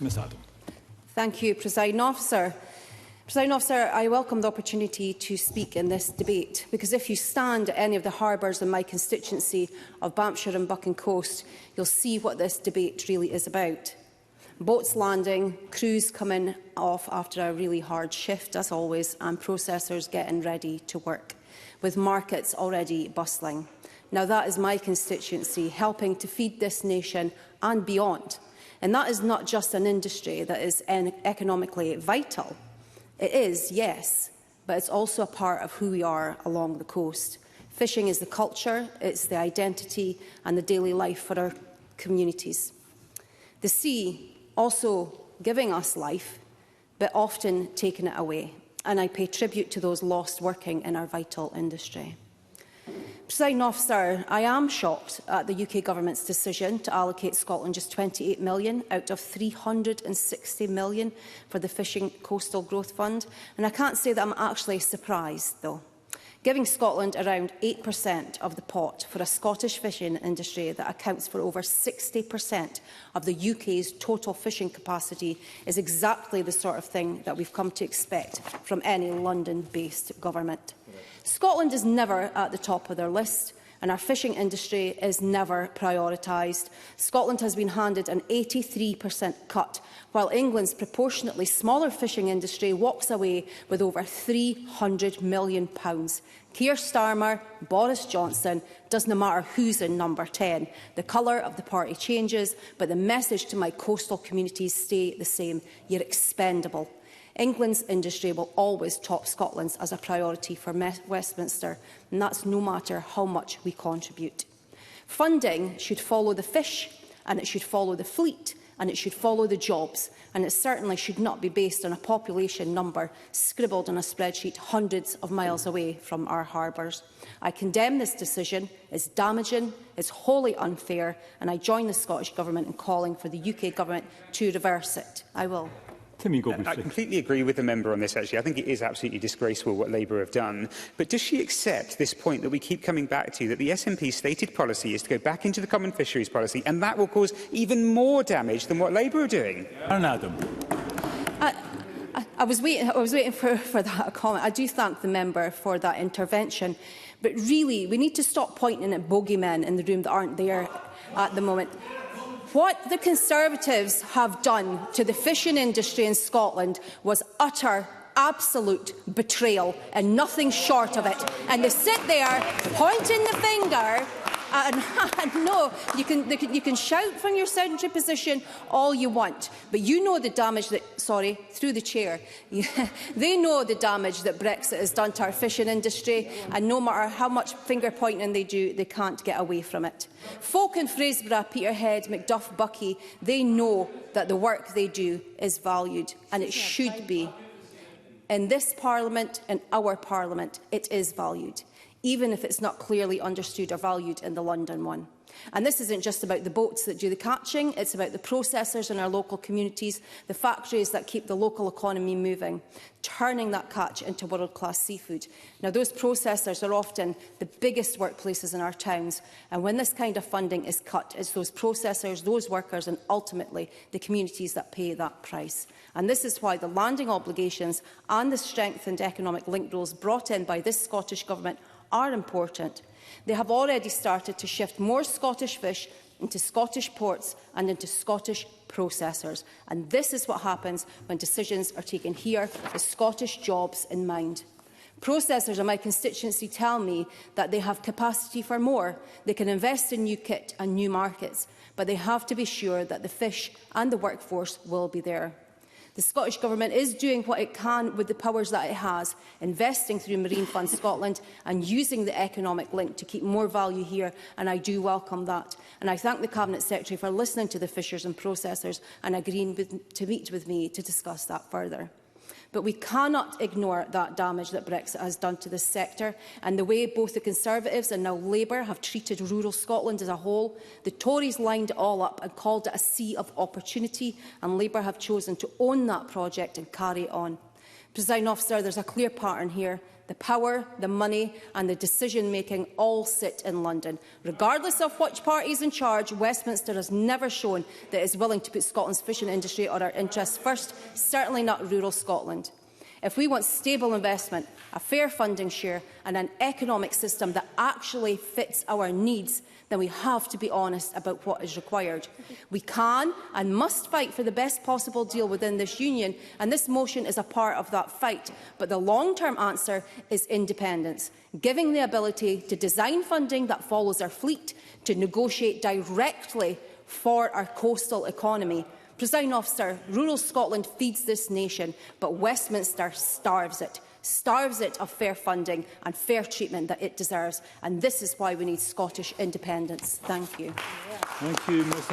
Ms Adam. Thank you, Presiding Officer. Presiding Officer, I welcome the opportunity to speak in this debate, because if you stand at any of the harbours in my constituency of Banffshire and Buchan Coast, you'll see what this debate really is about. Boats landing, crews coming off after a really hard shift, as always, and processors getting ready to work, with markets already bustling. Now, that is my constituency, helping to feed this nation and beyond. And that is not just an industry that is economically vital. It is, yes, but it's also a part of who we are along the coast. Fishing is the culture, it's the identity and the daily life for our communities. The sea also giving us life, but often taking it away. And I pay tribute to those lost working in our vital industry. Presiding Officer, I am shocked at the UK Government's decision to allocate Scotland just £28 million out of £360 million for the Fishing Coastal Growth Fund. And I can't say that I'm actually surprised, though. Giving Scotland around 8% of the pot for a Scottish fishing industry that accounts for over 60% of the UK's total fishing capacity is exactly the sort of thing that we've come to expect from any London-based government. Scotland is never at the top of their list, and our fishing industry is never prioritised. Scotland has been handed an 83% cut, while England's proportionately smaller fishing industry walks away with over £300 million. Keir Starmer, Boris Johnson, doesn't matter who's in number 10. The colour of the party changes, but the message to my coastal communities stay the same. You're expendable. England's industry will always top Scotland's as a priority for Westminster, and that's no matter how much we contribute. Funding should follow the fish, and it should follow the fleet, and it should follow the jobs, and it certainly should not be based on a population number scribbled on a spreadsheet hundreds of miles away from our harbours. I condemn this decision. It's damaging, it's wholly unfair, and I join the Scottish Government in calling for the UK Government to reverse it. I will. I completely agree with the member on this, actually. I think it is absolutely disgraceful what Labour have done. But does she accept this point that we keep coming back to, that the SNP's stated policy is to go back into the common fisheries policy, and that will cause even more damage than what Labour are doing? Adam. I was waiting for that comment. I do thank the member for that intervention. But really, we need to stop pointing at bogeymen in the room that aren't there at the moment. What the Conservatives have done to the fishing industry in Scotland was utter, absolute betrayal and nothing short of it. And they sit there pointing the finger. And no, you can shout from your sedentary position all you want, but you know the damage that, sorry, through the chair, they know the damage that Brexit has done to our fishing industry, and no matter how much finger pointing they do, they can't get away from it. Folk in Fraserburgh, Peterhead, Macduff, Buckie, they know that the work they do is valued, and it should be. In this Parliament, in our Parliament, it is valued, even if it's not clearly understood or valued in the London one. And this isn't just about the boats that do the catching, it's about the processors in our local communities, the factories that keep the local economy moving, turning that catch into world-class seafood. Now, those processors are often the biggest workplaces in our towns, and when this kind of funding is cut, it's those processors, those workers, and ultimately the communities that pay that price. And this is why the landing obligations and the strengthened economic link rules brought in by this Scottish Government are important. They have already started to shift more Scottish fish into Scottish ports and into Scottish processors. And this is what happens when decisions are taken here with Scottish jobs in mind. Processors in my constituency tell me that they have capacity for more. They can invest in new kit and new markets, but they have to be sure that the fish and the workforce will be there. The Scottish Government is doing what it can with the powers that it has, investing through Marine Fund Scotland and using the economic link to keep more value here, and I do welcome that. And I thank the Cabinet Secretary for listening to the fishers and processors and agreeing to meet with me to discuss that further. But we cannot ignore that damage that Brexit has done to this sector, and the way both the Conservatives and now Labour have treated rural Scotland as a whole. The Tories lined it all up and called it a sea of opportunity, and Labour have chosen to own that project and carry it on. Presiding Officer, there's a clear pattern here. The power, the money and the decision-making all sit in London. Regardless of which party is in charge, Westminster has never shown that it is willing to put Scotland's fishing industry or our interests first, certainly not rural Scotland. If we want stable investment, a fair funding share and an economic system that actually fits our needs, then we have to be honest about what is required. We can and must fight for the best possible deal within this union, and this motion is a part of that fight. But the long-term answer is independence, giving the ability to design funding that follows our fleet, to negotiate directly for our coastal economy. Presiding Officer, rural Scotland feeds this nation, but Westminster starves it. Starves it of fair funding and fair treatment that it deserves. And this is why we need Scottish independence. Thank you. Thank you, Ms.